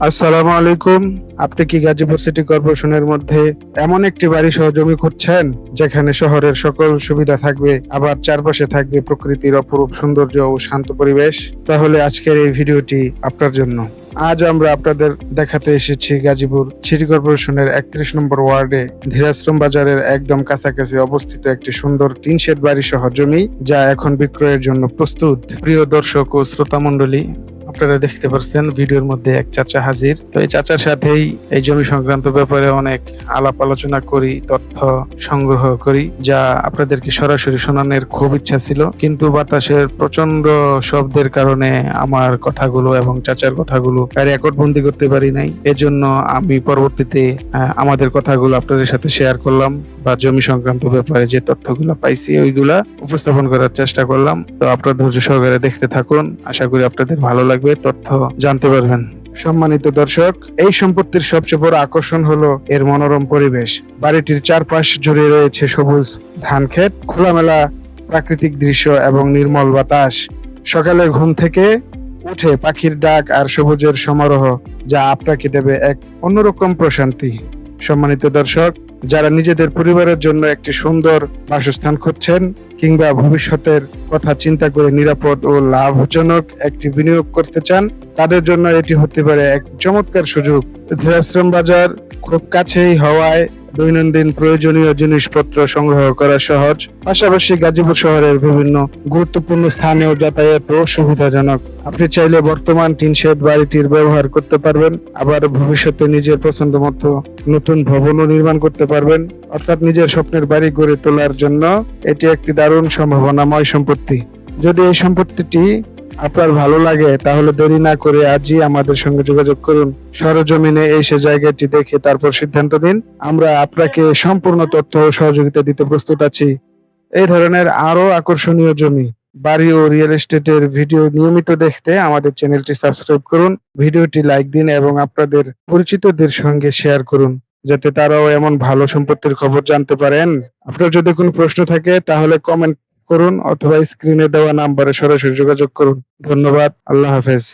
আসসালামু আলাইকুম। আপনি কি গাজীপুর সিটি কর্পোরেশনের মধ্যে এমন একটি বাড়ি সহ জমি খুঁজছেন যেখানে শহরের সকল সুবিধা থাকবে, আবার চারপাশে থাকবে প্রকৃতির অপরূপ সৌন্দর্য ও শান্ত পরিবেশ? তাহলে আজকের এই ভিডিওটি আপনার জন্য। আজ আমরা আপনাদের দেখাতে এসেছি গাজীপুর সিটি কর্পোরেশনের 31 নম্বর ওয়ার্ডে ধীরাশ্রম বাজারের একদম কাছাকাছি অবস্থিত একটি সুন্দর টিন শেড বাড়ি সহ জমি, যা এখন বিক্রয়ের জন্য প্রস্তুত। প্রিয় দর্শক ও শ্রোতা মণ্ডলী, আপনারা দেখতে পাচ্ছেন ভিডিওর মধ্যে এক চাচা হাজির। তো এই চাচার সাথেই এই জমি সংক্রান্ত ব্যাপারে অনেক আলাপ আলোচনা করি, তথ্য সংগ্রহ করি, যা আপনাদেরকে সরাসরি শোনানোর খুব ইচ্ছা ছিল, কিন্তু বাতাসের প্রচন্ড শব্দের কারণে আমার কথাগুলো এবং চাচার কথাগুলো রেকর্ড বন্দি করতে পারি নাই। এজন্য আমি পরবর্তীতে আমাদের কথাগুলো আপনাদের সাথে শেয়ার করলাম, বা জমি সংক্রান্ত ব্যাপারে যে তথ্যগুলো পাইছি ওইগুলা উপস্থাপন করার চেষ্টা করলাম। তো আপনারা ধৈর্য সহকারে দেখতে থাকুন, আশা করি আপনাদের ভালো লাগবে, তথ্য জানতে পারবেন। সম্মানিত দর্শক, এই সম্পত্তির সবচেয়ে বড় আকর্ষণ হলো এর মনোরম পরিবেশ। বাড়িটির চারপাশ জুড়ে রয়েছে সবুজ ধান ক্ষেত, খোলামেলা প্রাকৃতিক দৃশ্য এবং নির্মল বাতাস। সকালে ঘুম থেকে উঠে পাখির ডাক আর সবুজের সমারোহ, যা আপনাকে দেবে এক অন্যরকম প্রশান্তি। সম্মানিত দর্শক, যারা নিজেদের পরিবারের জন্য একটি সুন্দর বাসস্থান খুঁজছেন, কিংবা ভবিষ্যতের কথা চিন্তা করে নিরাপদ ও লাভজনক একটি বিনিয়োগ করতে চান, তাদের জন্য এটি হতে পারে এক চমৎকার সুযোগ। ধীরাশ্রম বাজার খুব কাছেই হওয়ায় দৈনন্দিন প্রয়োজনীয় জিনিসপত্র সংগ্রহ করা সহজ, পাশাপাশি গাজীপুর শহরের বিভিন্ন গুরুত্বপূর্ণ স্থানেও যাতায়াত ও সুবিধাজনক। আপনি চাইলে বর্তমান টিন শেড বাড়িটির ব্যবহার করতে পারবেন, আবার ভবিষ্যতে নিজের পছন্দ মতো নতুন ভবনও নির্মাণ করতে পারবেন। অর্থাৎ নিজের স্বপ্নের বাড়ি গড়ে তোলার জন্য এটি একটি দারুণ সম্ভাবনাময় সম্পত্তি। যদি এই সম্পত্তিটি আপনার ভালো লাগে, তাহলে দেরি না করে আজই আমাদের সঙ্গে যোগাযোগ করুন। সরজমিনে এসে জায়গাটি দেখে তারপর সিদ্ধান্ত নিন। আমরা আপনাকে সম্পূর্ণ তথ্য ও সহযোগিতা দিতে প্রস্তুত আছি। এই ধরনের আরো আকর্ষণীয় জমি, বাড়ি ও রিয়েল এস্টেটের ভিডিও নিয়মিত দেখতে আমাদের চ্যানেলটি সাবস্ক্রাইব করুন, ভিডিওটি লাইক দিন এবং আপনাদের পরিচিতদের সঙ্গে শেয়ার করুন, যাতে তারাও এমন ভালো সম্পত্তির খবর জানতে পারেন। আপনার যদি কোনো প্রশ্ন থাকে তাহলে কমেন্ট করুন, অথবা স্ক্রিনে দেওয়া নাম্বারে সরাসরি যোগাযোগ করুন। ধন্যবাদ। আল্লাহ হাফেজ।